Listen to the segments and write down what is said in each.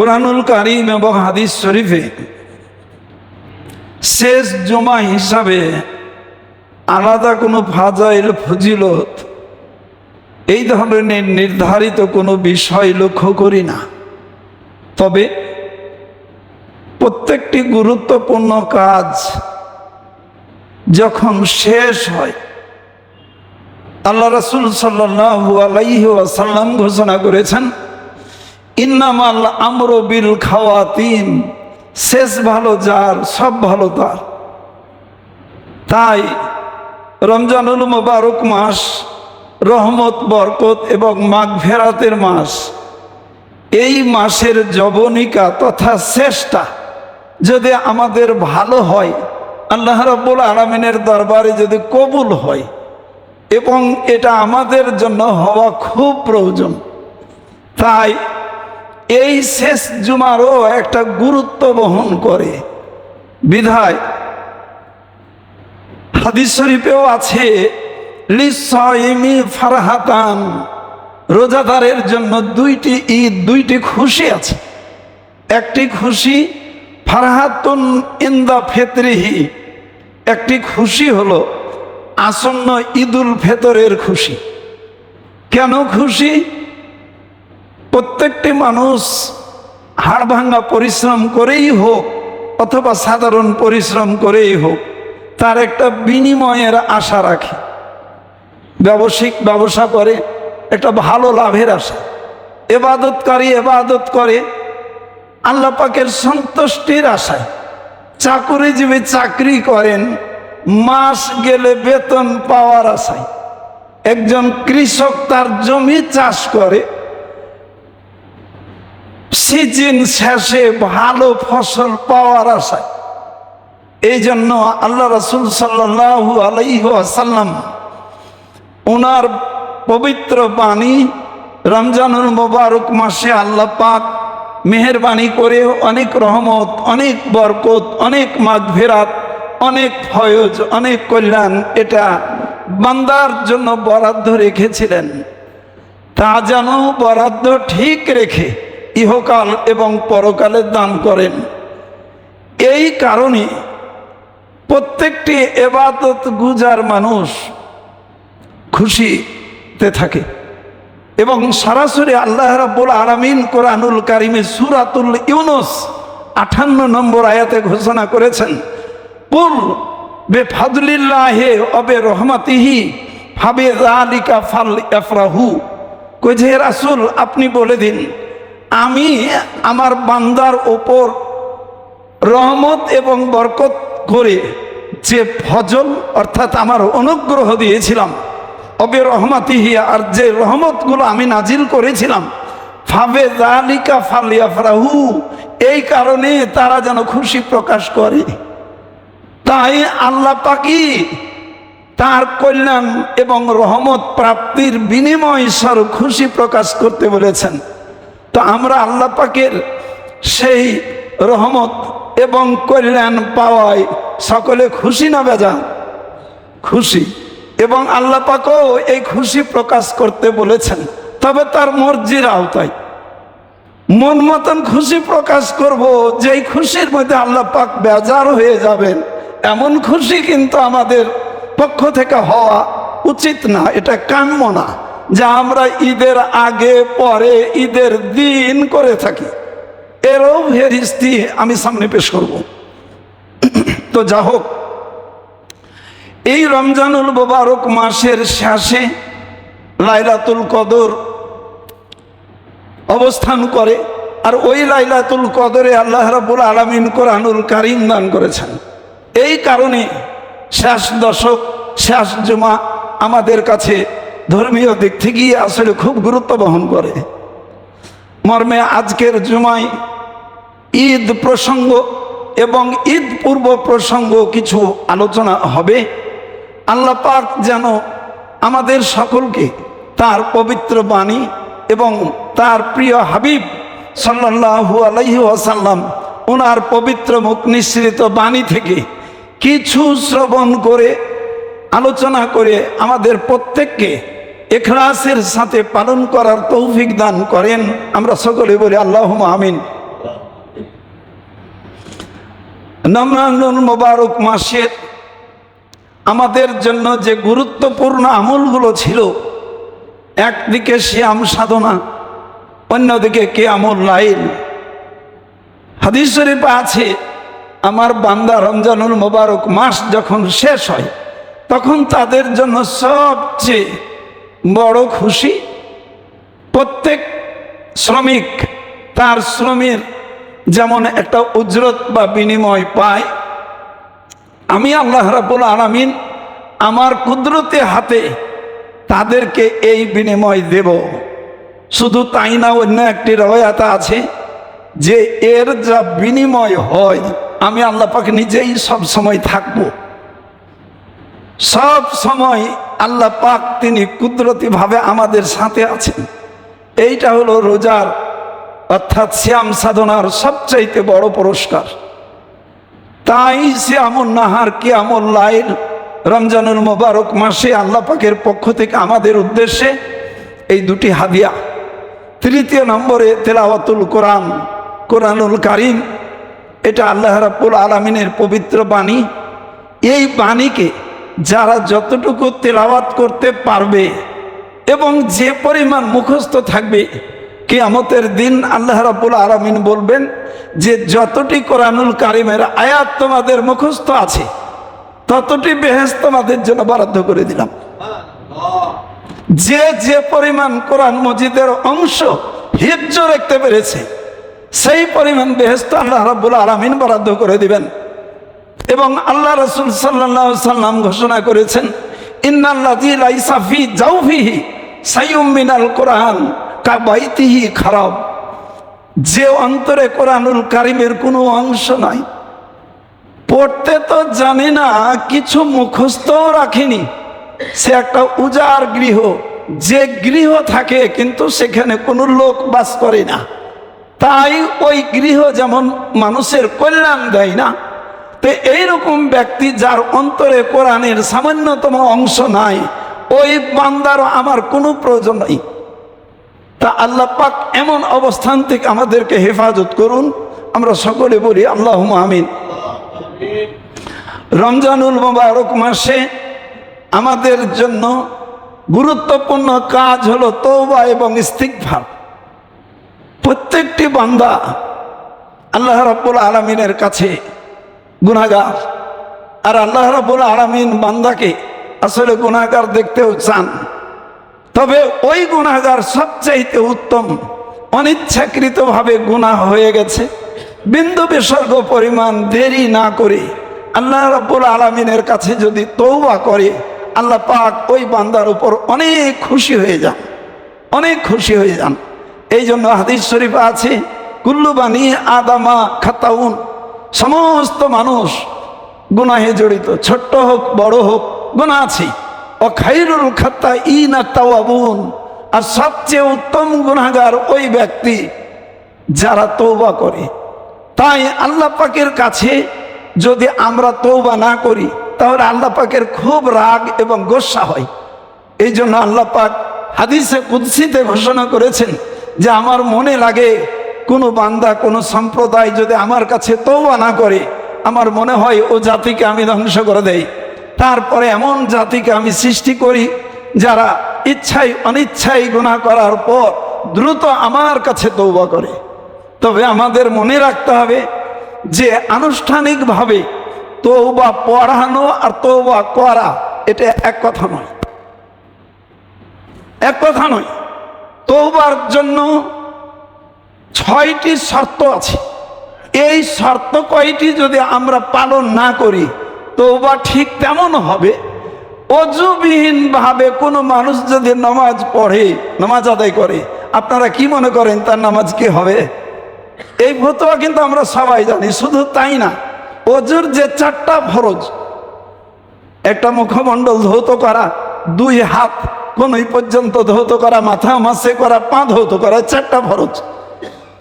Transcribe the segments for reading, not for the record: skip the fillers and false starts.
কুরআনুল কারীম এবং হাদিস শরীফে শেষ জুমা হিসাবে আলাদা কোনো ফাজাইল ফজিলত এই ধরনের নির্ধারিত কোনো বিষয় লক্ষ্য করি না। তবে প্রত্যেকটি গুরুত্বপূর্ণ কাজ যখন শেষ হয়, আল্লাহ রাসূল সাল্লাল্লাহু আলাইহি ওয়াসাল্লাম ঘোষণা করেছেন, ইন্নামাল আমরু বিল খাওয়াতিম, শেষ ভালো যার সব ভালো তার। তাই রমজানুল মুবারক মাস রহমত, বরকত এবং মাগফিরাতের মাস, এই মাসের জবনিকা তথা শেষটা যদি আমাদের ভালো হয়, আল্লাহ রাব্বুল আলামিনের দরবারে যদি কবুল হয়, এবং এটা আমাদের জন্য হওয়া খুব প্রয়োজন। তাই এই শেষ জুমারও একটা গুরুত্ব বহন করে বিধায় হাদিস শরীফেও আছে, লিসাইমি ফারহাতান, রোজাদারের জন্য দুইটি ঈদ, দুইটি খুশি আছে। একটি খুশি ফারহাতুন ইনদা ফিতরিহি, একটি খুশি হলো আসন্ন ঈদুল ফিতরের খুশি। কেন খুশি? প্রত্যেকটি মানুষ হাড়ভাঙ্গা পরিশ্রম করেই হোক অথবা সাধারণ পরিশ্রম করেই হোক, তার একটা বিনিময়ের আশা রাখে। ব্যবসায়িক ব্যবসা করে একটা ভালো লাভের আশা, ইবাদতকারী ইবাদত করে আল্লাহ পাকের সন্তুষ্টির আশায়, চাকুরিজীবী চাকরি করেন মাস গেলে বেতন পাওয়ার আশায়, একজন কৃষক তার জমি চাষ করে সিজন শেষে ভালো ফসল পাওয়ার আশায়। এই জন্য আল্লাহ রাসূল সাল্লাল্লাহু আলাইহি ওয়াসাল্লাম ওনার পবিত্র বাণী রমজানুল মুবারক মাসে আল্লাহ পাক মেহেরবানি করে অনেক রহমত, অনেক বরকত, অনেক মাগফিরাত, অনেক ফয়জ, অনেক কল্যাণ এটা বান্দার জন্য বরাদ্দ রেখেছিলেন। তা যেন বরাদ্দ ঠিক রেখে ইহকাল এবং পরকালে দান করেন। এই কারণে প্রত্যেকটি ইবাদত গুজার মানুষ খুশিতে থাকে এবং সরাসরি আল্লাহ রাব্বুল আলামিন কুরআনুল কারীমে সূরাতুল ইউনূস 58 নম্বর আয়াতে ঘোষণা করেছেন, কুল বিফাদলিল্লাহি ওয়া বিরহমাতিহি ফাবিযালিকা ফালইফরাহু। কই যে রাসূল আপনি বলে দিন, আমি আমার বান্দার ওপর রহমত এবং বরকত করে যে ফজল অর্থাৎ আমার অনুগ্রহ দিয়েছিলাম, অবে রহমাতিহি, আর যে রহমতগুলো আমি নাজিল করেছিলাম, ফাবে যালিকা ফালইফরাহু, এই কারণে তারা যেন খুশি প্রকাশ করে। তাই আল্লাহ পাকই তার কল্যাণ এবং রহমত প্রাপ্তির বিনিময় স্বরূপ খুশি প্রকাশ করতে বলেছেন। তো আমরা আল্লাহ পাকের সেই রহমত এবং কল্যাণ পাওয়ায় সকলে খুশি না বেজান? খুশি। এবং আল্লাহ পাকও এই খুশি প্রকাশ করতে বলেছেন, তবে তার মর্জির আওতায়। মন মতন খুশি প্রকাশ করব, যেই খুশির মধ্যে আল্লাহ পাক বেজার হয়ে যাবেন, এমন খুশি কিন্তু আমাদের পক্ষ থেকে হওয়া উচিত না, এটা কাম্য না। যা আমরা ঈদের আগে পরে ঈদের দিন করে থাকি, এরও ফেরেশতা আমি সামনে পেশ করব। তো যা হোক, এই রমজানুল মুবারক মাসের শেষে লাইলাতুল কদর অবস্থান করে, আর ওই লাইলাতুল কদরে আল্লাহ রাব্বুল আলামিন কুরআনুল কারীম দান করেছেন। এই কারণে শেষ দশক, শেষ জুমা আমাদের কাছে ধর্মীয় দিক থেকে আসলে খুব গুরুত্ব বহন করে। মর্মে আজকের জুমায় ঈদ প্রসঙ্গ এবং ঈদ পূর্ব প্রসঙ্গ কিছু আলোচনা হবে। আল্লাহ পাক যেন আমাদের সকলকে তার পবিত্র বাণী এবং তার প্রিয় হাবিব সাল্লাল্লাহু আলাইহি ওয়াসাল্লাম ওনার পবিত্র মুখ নিঃসৃত বাণী থেকে কিছু শ্রবণ করে আলোচনা করে আমাদের প্রত্যেককে ইখলাসের সাথে পালন করার তৌফিক দান করেন। আমরা সকলে বলি আল্লাহুম্মা আমিন। রমজানুল মোবারক মাসের আমাদের জন্য যে গুরুত্বপূর্ণ আমলগুলো ছিল, একদিকে সিয়াম সাধনা, অন্যদিকে কিয়ামুল লাইল। হাদিস শরীফে আছে, আমার বান্দা রমজানুল মোবারক মাস যখন শেষ হয় তখন তাদের জন্য সবচেয়ে বড় খুশি। প্রত্যেক শ্রমিক তার শ্রমের যেমন একটা উজরত বা বিনিময় পায়, আমি আল্লাহ রাব্বুল আলামিন আমার কুদরতি হাতে তাদেরকে এই বিনিময় দেব। শুধু তাই না, অন্য একটি রওয়ায়াতে আছে যে এর যা বিনিময় হয় আমি আল্লাহ পাক নিজেই সব সময় থাকব। সব সময় আল্লাহ পাক তিনি কুদরতিভাবে আমাদের সাথে আছেন। এইটা হলো রোজার অর্থাৎ সিয়াম সাধনার সবচাইতে বড় পুরস্কার। তাই সিয়ামুন নাহার কিয়ামুল লাইল রমজানুল মোবারক মাসে আল্লাহ পাকের পক্ষ থেকে আমাদের উদ্দেশ্যে এই দুটি হাদিয়া। তৃতীয় নম্বরে তেলাওয়াতুল কোরআন, কোরআনুল কারীম। এটা আল্লাহ রাব্বুল আলামিনের পবিত্র বাণী। এই বাণীকে যারা যতটুকু তেলাওয়াত করতে পারবে এবং যে পরিমাণ মুখস্থ থাকবে, কিয়ামতের দিন আল্লাহ রাব্বুল আলামিন বলবেন যে যতটি কোরআনুল কারীমের আয়াত তোমাদের মুখস্থ আছে ততটি বেহেশত তোমাদের জন্য বরাদ্দ করে দিলাম। যে যে পরিমাণ কোরআন মজিদের অংশ হিফজ রাখতে পেরেছে সেই পরিমাণ বেহেশত আল্লাহ রাব্বুল আলামিন বরাদ্দ করে দিবেন। এবং আল্লাহ রাসূল সাল্লাল্লাহু আলাইহি সাল্লাম ঘোষণা করেছেন, ইন্নাল্লাযী লাইসা ফী জাওফিহি শাইউম মিনাল কোরআন কাবাইতিহি খারাব। যে অন্তরে কোরআনুল কারীমের কোনো অংশ নাই, পড়তে তো জানি না, কিছু মুখস্থও রাখিনি, সে একটা উজাড় গৃহ। যে গৃহ থাকে কিন্তু সেখানে কোনো লোক বাস করে না, তাই ওই গৃহ যেমন মানুষের কল্যাণ দেয় না, তো এইরকম ব্যক্তি যার অন্তরে কোরআনের সামান্যতম অংশ নাই, ওই বান্দারও আমার কোনো প্রয়োজন নাই। তা আল্লাহ পাক এমন অবস্থান থেকে আমাদেরকে হেফাজত করুন। আমরা সকলে বলি আল্লাহুম্মা আমিন। রমজানুল মোবারক মাসে আমাদের জন্য গুরুত্বপূর্ণ কাজ হলো তওবা এবং ইস্তিগফার। প্রত্যেকটি বান্দা আল্লাহ রাব্বুল আলামিনের কাছে গুনাহগার, আর আল্লাহ রাব্বুল আলামিন বান্দাকে আসলে গুনাহগার দেখতেও চান। তবে ওই গুনাহগার সবচাইতে উত্তম, অনিচ্ছাকৃতভাবে গুনাহ হয়ে গেছে, বিন্দু বিসর্গ পরিমাণ দেরি না করে আল্লাহ রাব্বুল আলামিনের কাছে যদি তওবা করে, আল্লাহ পাক ওই বান্দার উপর অনেক খুশি হয়ে যান, অনেক খুশি হয়ে যান। এই জন্য হাদিস শরীফে আছে, কুল্লু বানি আদামা খাতাউন, সমস্ত মানুষ গুনাহে জড়িত, ছোট্ট হোক বড় হোক গুনাহ আছে। ও খাইরুল খাত্তাইনা তাওয়াবুন, আর সবচেয়ে উত্তম গুনাহগার ওই ব্যক্তি যারা তওবা করে। তাই আল্লাহ পাকের কাছে যদি আমরা তওবা না করি তাহলে আল্লাহ পাকের খুব রাগ এবং গোসা হয়। এই জন্য আল্লাহ পাক হাদিসে কুদসিতে ঘোষণা করেছেন যে আমার মনে লাগে কোনো বান্দা কোনো সম্প্রদায় যদি আমার কাছে তওবা না করে, আমার মনে হয় ও জাতিকে আমি ধ্বংস করে দেই। তারপরে এমন জাতিকে আমি সৃষ্টি করি যারা ইচ্ছায় অনিচ্ছায় গুনাহ করার পর দ্রুত আমার কাছে তওবা করে। তবে আমাদের মনে রাখতে হবে যে আনুষ্ঠানিকভাবে তওবা পড়ানো আর তওবা করা এটা এক কথা নয়, এক কথা নয়। তওবার জন্য 6টি শর্ত আছে। এই শর্ত কয়টি যদি আমরা পালন না করি তওবা ঠিক তেমন হবে। অজুবিহীন ভাবে কোনো মানুষ যদি নামাজ পড়ে, নামাজ আদায় করে, আপনারা কি মনে করেন তার নামাজ কি হবে? এই ফতোয়া কিন্তু আমরা সবাই জানি। শুধু তাই না, অজুর যে 4টা ফরজ, একটা মুখমণ্ডল ধৌত করা, 2 হাত কোনই পর্যন্ত ধৌত করা, মাথা মাসে করা, পা ধৌত করা, 4টা ফরজ।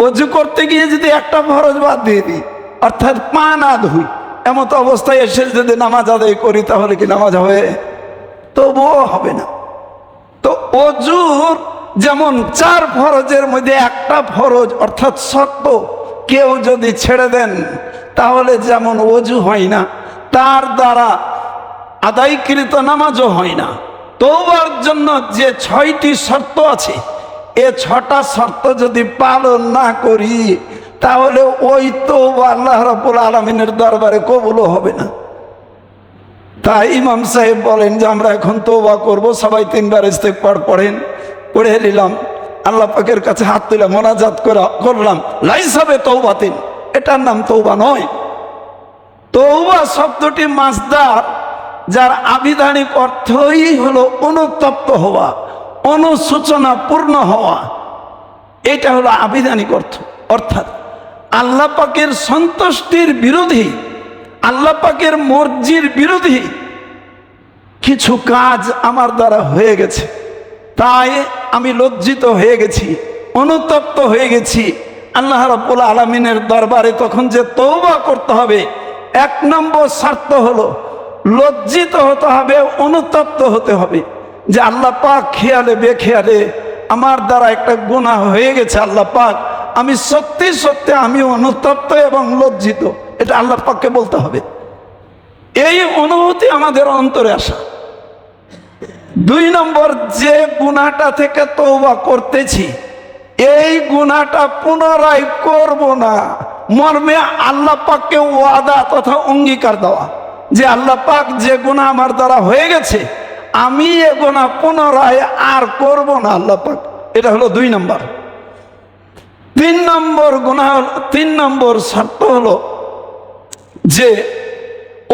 অজু করতে গিয়ে যদি একটা ফরজ বাদ দিয়ে দিই, অর্থাৎ পা না ধুই, এমত অবস্থায় এসে যদি নামাজ আদায় করি তাহলে কি নামাজ হবে? তবুও হবে না। তো অজুর যেমন 4 ফরজের মধ্যে একটা ফরজ অর্থাৎ শর্ত কেউ যদি ছেড়ে দেন তাহলে যেমন ওযু হয় না, তার দ্বারা আদায়কৃত নামাজও হয় না। তওবার জন্য যে 6টি শর্ত আছে, এ 6টা শর্ত যদি পালন না করি তাহলে ওই তওবা আল্লাহ রাব্বুল আলামিনের দরবারে কবুলও হবে না। তাই ইমাম সাহেব বলেন যে আমরা এখন তওবা করব, সবাই 3বার ইস্তেগফার পড়েন। পড়ে নিলাম, আল্লাহ পাকের কাছে হাত তুলে মোনাজাত করলাম, লাইসা বিতওবাতিন, এটার নাম তওবা নয়। তওবা শব্দটি মাসদার, যার আবিধানিক অর্থই হলো অনুতপ্ত হওয়া, অনুশোচনা পূর্ণ হওয়া। এটা হলো আবিধানিক অর্থ। অর্থাৎ আল্লাহ পাকের সন্তুষ্টির বিরোধী, আল্লাহ পাকের মর্জির বিরোধী কিছু কাজ আমার দ্বারা হয়ে গেছে, তাই আমি লজ্জিত হয়ে গেছি, অনুতপ্ত হয়ে গেছি। আল্লাহ রাব্বুল আলামিনের দরবারে তখন যে তওবা করতে হবে, 1 নম্বর শর্ত হলো লজ্জিত হতে হবে, অনুতপ্ত হতে হবে যে আল্লাহ পাক খেয়ালে বেখেয়ালে আমার দ্বারা একটা গুনাহ হয়ে গেছে। আল্লাহ পাক, আমি সত্যি সত্যি আমি অনুতপ্ত এবং লজ্জিত, এটা আল্লাহ পাককে বলতে হবে। এই অনুভূতি আমাদের অন্তরে আসা। 2 নম্বর, যে গুনাহটা থেকে তওবা করতেছি, এই গুনাহটা পুনরায় করব না মর্মে আল্লাহ পাককে ওয়াদা তথা অঙ্গীকার দেওয়া যে আল্লাহ পাক, যে গুনাহ আমার দ্বারা হয়ে গেছে আমি এ গুনাহ পুনরায় আর করব না আল্লাহ পাক। এটা হলো 2 নম্বর। 3 নম্বর গুনাহ, 3 নম্বর শর্ত হলো যে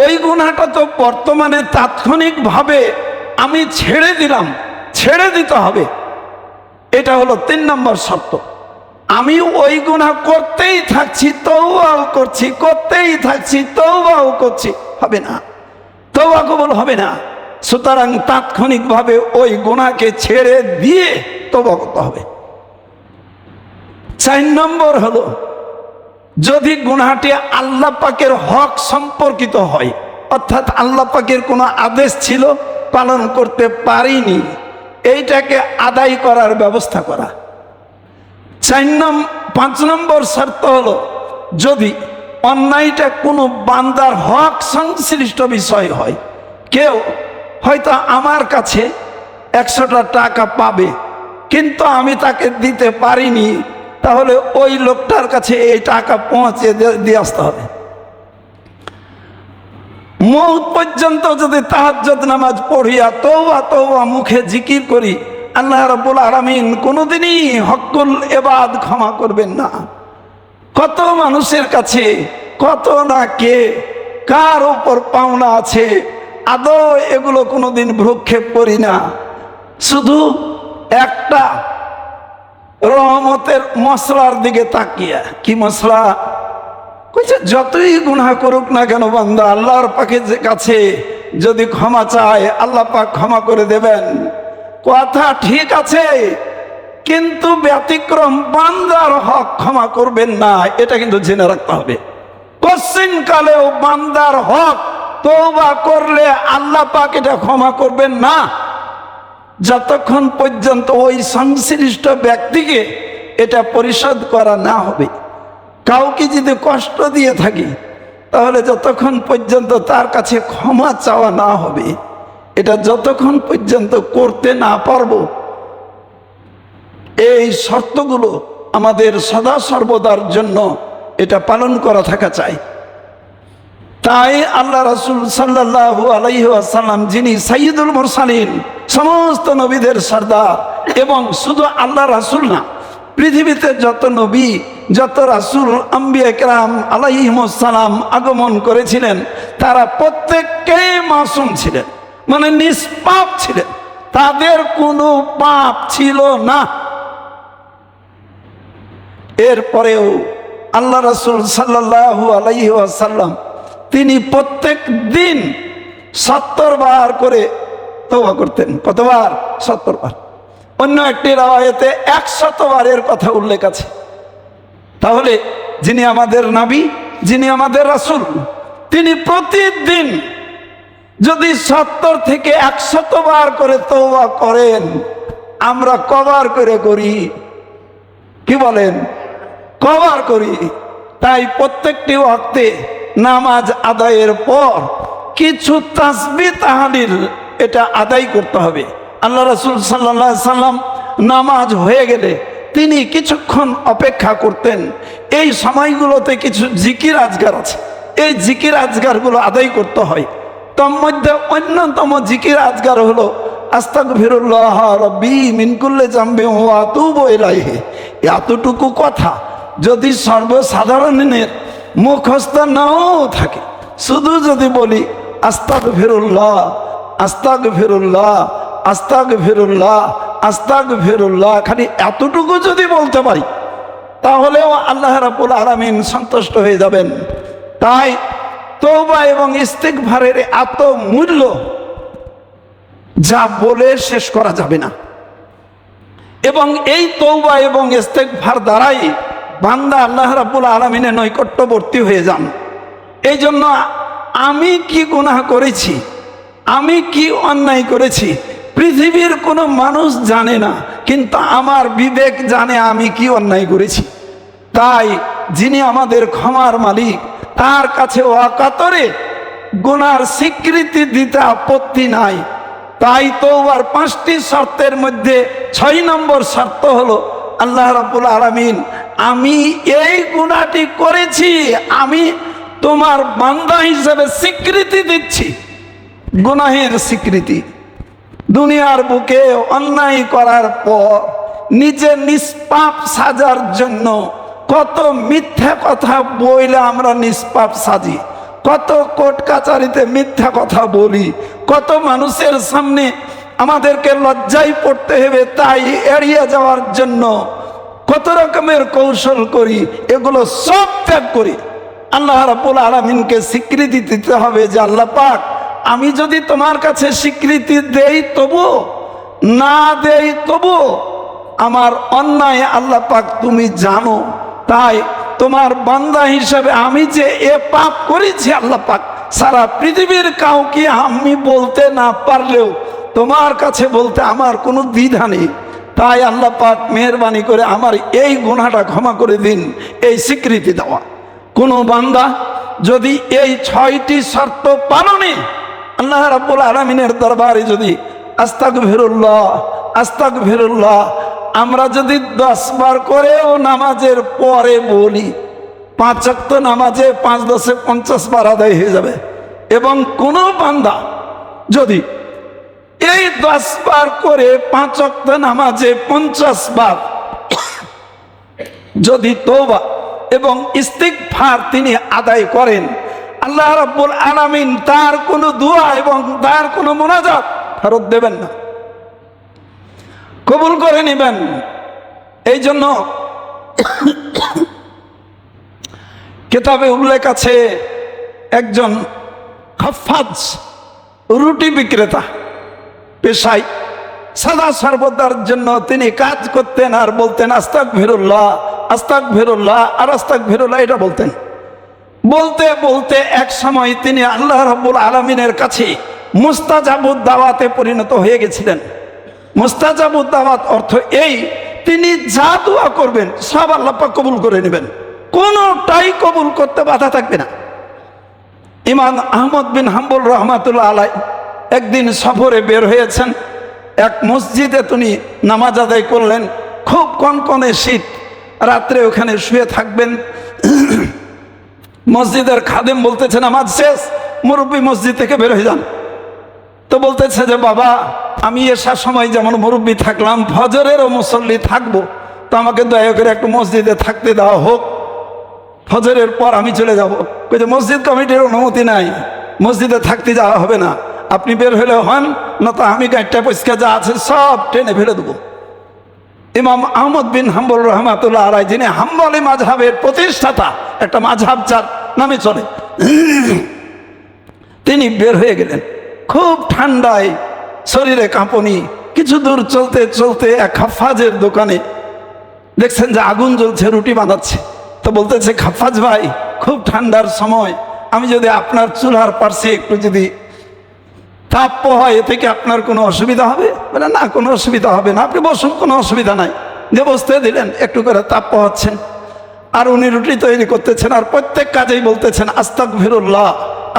ওই গুনাহটা তো বর্তমানে তাৎক্ষণিকভাবে আমি ছেড়ে দিলাম, ছেড়ে দিতে হবে। এটা হলো 3 নম্বর শর্ত। আমি ওই গুনাহ করতেই থাকছি, তওবাও করছি, করতেই থাকছি, তওবাও করছি, হবে না, তওবা কবুল হবে না। সুতরাং তাৎক্ষণিকভাবে ওই গুনাহকে ছেড়ে দিয়ে তওবা করতে হবে। 4 নম্বর হলো, যদি গুনাহটি আল্লাহ পাকের হক সম্পর্কিত হয়, অর্থাৎ আল্লাহ পাকের কোনো আদেশ ছিল পালন করতে পারিনি, এইটাকে আদায় করার ব্যবস্থা করা। 5 নম্বর শর্ত হলো, যদি অন্যায়টা কোনো বান্দার হক সংশ্লিষ্ট বিষয় হয়, কেউ হয়তো আমার কাছে 100টা টাকা পাবে কিন্তু আমি তাকে দিতে পারিনি, তাহলে ওই লোকটার কাছে এই টাকা পৌঁছে দিয়ে আসতে হবে। মওত পর্যন্ত যদি তাহাজ্জুদ নামাজ পড়িয়া তওবা তওবা মুখে জিকির করি, আল্লাহ রাব্বুল আলামিন কোনোদিনই হকুল ইবাদ ক্ষমা করবেন না। কত মানুষের কাছে কত না কে কার উপর পাওনা আছে, আদৌ এগুলো কোনোদিন ভ্রুক্ষেপ করি না। শুধু একটা রহমতের মশলার দিকে তাকিয়া, কি মশলা? কইছে যতই গুনাহ করুক না কেন বান্দা, আল্লাহর পাকের কাছে যদি ক্ষমা চায় আল্লাহ পাক ক্ষমা করে দেবেন। কথা ঠিক আছে, কিন্তু ব্যতিক্রম বান্দার হক ক্ষমা করবেন না, এটা কিন্তু জেনে রাখতে হবে। কোশ্চিন কালেও বান্দার হক তওবা করলে আল্লাহ পাক এটা ক্ষমা করবেন না, যতক্ষণ পর্যন্ত ওই সংশ্লিষ্ট ব্যক্তিকে এটা পরিশোধ করা না হবে। কাউকে যদি কষ্ট দিয়ে থাকি, তাহলে যতক্ষণ পর্যন্ত তার কাছে ক্ষমা চাওয়া না হবে, এটা যতক্ষণ পর্যন্ত করতে না পারবো, এই শর্তগুলো আমাদের সদা সর্বদার জন্য এটা পালন করা থাকা চাই। তাই আল্লাহ রাসূল সাল্লাল্লাহু আলাইহি ওয়াসাল্লাম, যিনি সাইয়্যিদুল মুরসালিন, সমস্ত নবীদের সর্দার, এবং শুধু আল্লাহ রাসূল না, পৃথিবীতে যত নবী যত রাসূল আম্বিয়া কেরাম আলাইহিমুস সালাম আগমন করেছিলেন, তারা প্রত্যেককেই মাসুম ছিলেন, মানে নিষ্পাপ ছিলেন, তাদের কোনো পাপ ছিল না। এরপরেও আল্লাহ রাসূল সাল্লাল্লাহু আলাইহি ওয়াসাল্লাম তিনি প্রত্যেক দিন 70 বার করে তওবা করতেন। কতবার? 70 বার। অন্য একটি রাওয়ায়াতে 100 বারের কথা উল্লেখ আছে। তাহলে যিনি আমাদের নবী, যিনি আমাদের রাসূল, তিনি প্রতিদিন যদি 70 থেকে 100 বার করে তওবা করেন, আমরা কবার করে করি? কি বলেন? কবার করি? তাই প্রত্যেকটি ওয়াক্তে নামাজ আদায়ের পর কিছু তাসবিহ তাহলিল এটা আদায় করতে হবে। আল্লাহ রাসূল সাল্লাল্লাহু আলাইহি সাল্লাম নামাজ হয়ে গেলে তিনি কিছুক্ষণ অপেক্ষা করতেন। এই সময়গুলোতে কিছু জিকির আজগার আছে, এই জিকির আজগারগুলো আদায় করতে হয়। তার মধ্যে অন্যতম জিকির আজগার হলো আস্তাগফিরুল্লাহ রাব্বি মিন কুল্লি যামবিন ওয়া আতুবু ইলাইহি। এতটুকু কথা যদি সর্বসাধারণের মুখস্থ নাও থাকে, শুধু যদি বলি আস্তাগফিরুল্লাহ আস্তাগফিরুল্লাহ আস্তাগফিরুল্লাহ আস্তাগফিরুল্লাহ, খালি এতটুকু যদি বলতে পারি তাহলেও আল্লাহ রাব্বুল আলামিন সন্তুষ্ট হয়ে যাবেন। তাই তওবা এবং ইস্তিগফারের এত মূল্য যা বলে শেষ করা যাবে না। এবং এই তওবা এবং ইস্তিগফার দ্বারাই বান্দা আল্লাহ রাব্বুল আলামিনের নৈকট্যবর্তী হয়ে যান। এই জন্য আমি কি গুনাহ করেছি, আমি কি অন্যায় করেছি, পৃথিবীর কোনো মানুষ জানে না, কিন্তু আমার বিবেক জানে আমি কি অন্যায় করেছি। তাই যিনি আমাদের ক্ষমার মালিক, তার কাছে অকাতরে গুনার স্বীকৃতি দিতে আপত্তি নাই। তাই তওবার 5টি শর্তের মধ্যে 6 নম্বর শর্ত হলো আল্লাহ রাব্বুল আলামিন আমি এই গুনাহটি করেছি, আমি তোমার বান্দা হিসেবে স্বীকৃতি দিচ্ছি। গুনাহের স্বীকৃতি। দুনিয়ার বুকে অন্যায় করার পর নিজে নিষ্পাপ সাজার জন্য কত মিথ্যা কথা বইলে আমরা নিষ্পাপ সাজি, কত কোর্ট কাচারিতে মিথ্যা কথা বলি, কত মানুষের সামনে আমাদেরকে লজ্জায় পড়তে হবে তাই এড়িয়ে যাওয়ার জন্য কত রকমের কৌশল করি। এগুলো সব ত্যাগ করি আল্লাহ রাব্বুল আলামিনকে স্বীকৃতি দিতে হবে যে আল্লাহ পাক আমি যদি তোমার কাছে স্বীকৃতি দেই তবু না দেই তবু আমার অন্যায় আল্লাহ পাক তুমি জানো। তাই তোমার বান্দা হিসাবে আমি যে এ পাপ করেছি আল্লাহ পাক সারা পৃথিবীর কাউকে আমি বলতে না পারলেও তোমার কাছে বলতে আমার কোনো দ্বিধা নেই। তাই আল্লাহ পাক মেহেরবানি করে আমার এই গুনাহটা ক্ষমা করে দিন, এই স্বীকৃতি দেওয়া। কোনো বান্দা যদি এই 6টি শর্ত পালনে আল্লাহ রাব্বুল আলামিনের দরবারে যদি আস্তাগফিরুল্লাহ আস্তাগফিরুল্লাহ আমরা যদি 10 বার করেও নামাজের পরে বলি, 5 ওয়াক্ত নামাজে 5 10 50 বার আদায় হয়ে যাবে। এবং কোনো বান্দা যদি এই 10 বার করে 5 ওয়াক্ত নামাজে 50 বার যদি তওবা এবং ইস্তিগফার তিনি আদায় করেন, আল্লাহ রাব্বুল আলামিন তার কোনো দোয়া এবং তার কোনো মুনাজাত ফেরত দেবেন না, কবুল করে নেবেন। এই জন্য কিতাবে উল্লেখ আছে একজন খাফফাজ রুটি বিক্রেতা পেশায় সাদা সর্বদার জন্য তিনি কাজ করতেন আর বলতেন আস্তাগফিরুল্লাহ আস্তাগফিরুল্লাহ আর আস্তাগফিরুল্লাহ, এটা বলতেন। বলতে বলতে এক সময় তিনি আল্লাহ রাব্বুল আলামিনের কাছে মুস্তাজাবুদ দাওয়াতে পরিণত হয়ে গেছিলেন। মুস্তাজাবুদ দাওয়াত অর্থ এই, তিনি যা দোয়া করবেন সব আল্লাহ পাক কবুল করে নেবেন, কোনোটাই কবুল করতে বাধা থাকবে না। ইমাম আহমদ বিন হাম্বল রহমাতুল্লাহ আলাই একদিন সফরে বের হয়েছেন, এক মসজিদে তিনি নামাজ আদায় করলেন। খুব কনকনে শীত, রাত্রে ওখানে শুয়ে থাকবেন। মসজিদের খাদেম বলতেছে নামাজ শেষ, মুরব্বী মসজিদ থেকে বের হয়ে যান। তো বলতেছে যে বাবা আমি এসার সময় যেমন মুরব্বী থাকলাম, ফজরেরও মুসল্লি থাকবো, তো আমাকে দয়া করে একটু মসজিদে থাকতে দেওয়া হোক, ফজরের পর আমি চলে যাব। যে মসজিদ কমিটির অনুমতি নাই, মসজিদে থাকতে যাওয়া হবে না, আপনি বের হলে হন, না তো আমি গাড়িটা পরিষ্কার যা আছে সব টেনে ফেলে দেবো। ইমাম আহমদ বিন হাম্বল রহমাতুল্লাহ আলাই, যিনি হাম্বলি মাযহাবের প্রতিষ্ঠাতা, একটা মাযহাব যার নামে চলে, তিনি বের হয়ে গেলেন। খুব ঠান্ডায় শরীরে কাঁপনি। কিছু দূর চলতে চলতে এক খাফফাজের দোকানে দেখছেন যে আগুন জ্বলছে, রুটি বানাচ্ছে। তো বলতেছে খাফফাজ ভাই খুব ঠান্ডার সময় আমি যদি আপনার চুলার পাশে একটু যদি তাপ হয় এ থেকে আপনার কোনো অসুবিধা হবে? বলে না, কোনো অসুবিধা হবে না, আপনি বসুন, কোনো অসুবিধা নাই। যে বসতে দিলেন, একটু করে তাপ পোহাচ্ছেন। আর উনি রুটি তৈরি করতেছেন আর প্রত্যেক কাজেই বলতেছেন আস্তাগফিরুল্লাহ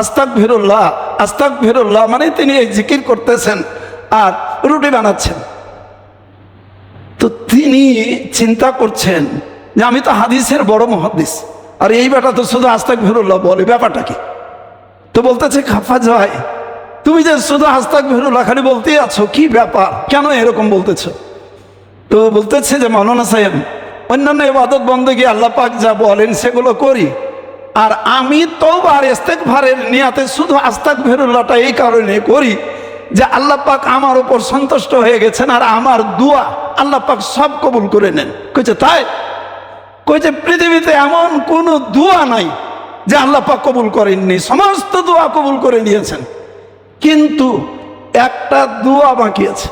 আস্তাগফিরুল্লাহ আস্তাগফিরুল্লাহ, মানে তিনি এই জিকির করতেছেন আর রুটি বানাচ্ছেন। তো তিনি চিন্তা করছেন যে আমি তো হাদিসের বড় মুহাদ্দিস, আর এই বেটা তো শুধু আস্তাগফিরুল্লাহ বলে, ব্যাপারটা কি? তো বলতেছে খাফা যায়, তুমি যে শুধু আস্তাগফিরুল্লাহ খালি বলতেই আছো, কি ব্যাপার, কেন এরকম বলতেছো? তো বলতেছে যে মাওলানা সাহেব, অন্যান্য ইবাদত বন্দেগী আল্লাহ পাক যা বলেন সেগুলো করি, আর আমি তওবা আর ইস্তেগফারের নিয়াতে শুধু আস্তাগফিরুল্লাহটা এই কারণে করি যে আল্লাহ পাক আমার উপর সন্তুষ্ট হয়ে গেছেন আর আমার দোয়া আল্লাহ পাক সব কবুল করে নেন। কইছে তাই? কইছে পৃথিবীতে এমন কোনো দোয়া নাই যে আল্লাহ পাক কবুল করেননি, সমস্ত দোয়া কবুল করে নিয়েছেন, কিন্তু একটা দোয়া বাকি আছে।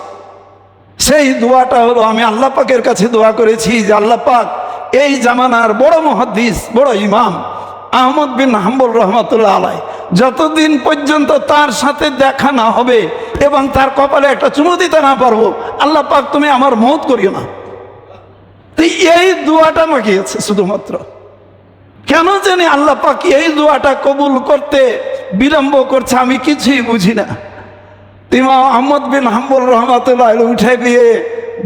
সেই দোয়াটা হলো আমি আল্লাহ পাকের কাছে দোয়া করেছি যে আল্লাহ পাক এই জামানার বড় মুহাদ্দিস বড় ইমাম আহমদ বিন হাম্বল রহমাতুল্লাহ আলাই, যতদিন পর্যন্ত তার সাথে দেখা না হবে এবং তার কপালে একটা চুমু দিতে না পারবো, আল্লাহ পাক তুমি আমার মওত করিও না। তো এই দোয়াটা বাকি আছে শুধুমাত্র। কেন জানি আল্লাহ পাক এই দোয়াটা কবুল করতে বিলম্ব করছে, আমি কিছুই বুঝি না। ইমাম আহমদ বিন হাম্বল রহমাতুল্লাহ উঠে গিয়ে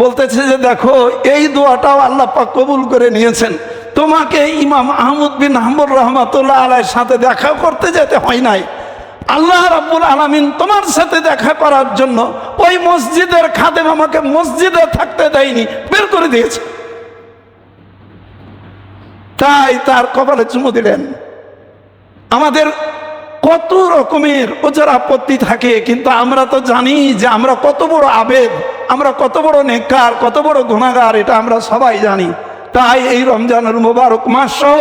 বলতেছে যে দেখো এই দোয়াটাও আল্লাহ পাক কবুল করে নিয়েছেন, তোমাকে ইমাম আহমদ বিন হাম্বল রহমাতুল্লাহ আলাইহির সাথে দেখা করতে যেতে হয় নাই, আল্লাহ রাব্বুল আলামিন তোমার সাথে দেখা করার জন্য ওই মসজিদের খাদেম আমাকে মসজিদে থাকতে দেয়নি, বের করে দিয়েছে। তাই তার কপালে চুমু দিলেন। আমাদের কত রকমের ওজোর আপত্তি থাকে, কিন্তু আমরা তো জানি যে আমরা কত বড় আবেদ, আমরা কত বড় নেককার, কত বড় গুনাহগার, এটা আমরা সবাই জানি। তাই এই রমজানুল মুবারক মাস সহ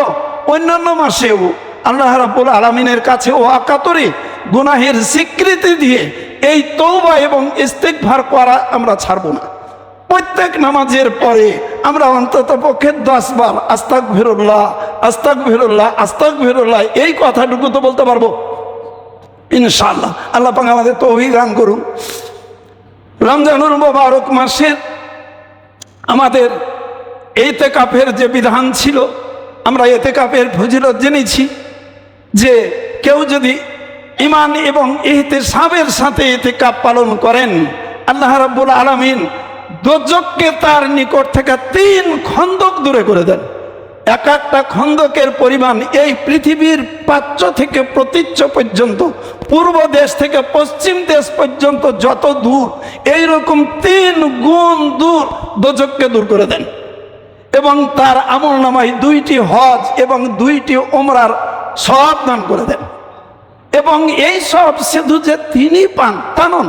অন্যান্য মাসেও আল্লাহ রাব্বুল আলামিনের কাছে ওয়াকাতরে গুনাহের স্বীকৃতি দিয়ে এই তওবা এবং ইস্তিগফার করা আমরা ছাড়বো না। প্রত্যেক নামাজের পরে আমরা অন্তত পক্ষে 10 বার আস্তাগফিরুল্লাহ আস্তাগফিরুল্লাহ আস্তাগফিরুল্লাহ এই কথাটুকু তো বলতে পারবো ইনশাআল্লাহ। আল্লাহ পাক আমাদের তৌফিক দান করুন। রমজানুল মুবারক মাসে আমাদের ইতিকাফের যে বিধান ছিল, আমরা ইতিকাফের ফজিলত জেনেছি যে কেউ যদি ঈমান এবং ইহতিসাবের সাথে ইতিকাফ পালন করেন, আল্লাহ রাব্বুল আলামিন দোজখকে তার নিকট থেকে 3 খন্দক দূরে করে দেন। এক একটা খন্দকের পরিমাণ এই পৃথিবীর প্রাচ্য থেকে প্রতীচ্য পর্যন্ত, পূর্ব দেশ থেকে পশ্চিম দেশ পর্যন্ত যত দূর, এইরকম 3 গুণ দূর দোজখকে দূর করে দেন। এবং তার আমলনামায় 2টি হজ এবং 2টি ওমরার সওয়াব দান করে দেন। এবং এই সব শুধু যে তিনি পান তা নন,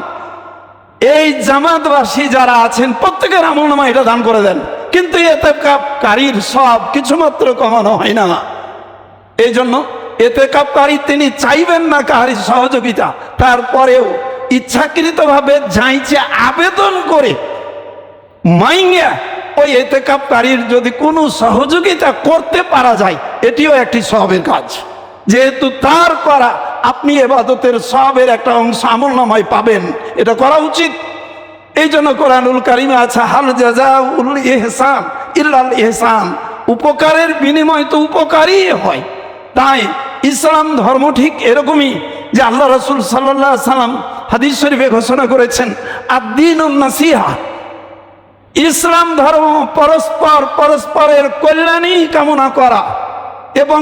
এই জামাতবাসী যারা আছেন প্রত্যেকের আমলনামা এটা দান করে দেন। কিন্তু ইতিকাফকারীর সব কিছুমাত্র কমানো হয় না। এই জন্য ইতিকাফকারী তিনি চাইবেন না কাহারির সহযোগিতা, তারপরেও ইচ্ছাকৃতভাবে যাইছে আবেদন করে মাইঙ্গা ওই ইতিকাফকারীর যদি কোনো সহযোগিতা করতে পারা যায়, এটিও একটি সওয়াবের কাজ। যেহেতু তার করা আপনি ইবাদতের সওয়াবের একটা অংশ আমলনামায় পাবেন, এটা করা উচিত। এই জন্য কোরআনুল কারিমে আছে হাল জাযাউল ইহসান ইল্লাল ইহসান, উপকারের বিনিময় তো উপকারই হয়। তাই ইসলাম ধর্ম ঠিক এরকমই যে আল্লাহ রাসূল সাল্লাল্লাহু আলাইহি সাল্লাম হাদিস শরীফে ঘোষণা করেছেন আদ-দীনুন নাসিহা, ইসলাম ধর্ম পরস্পরের কল্যাণই কামনা করা, এবং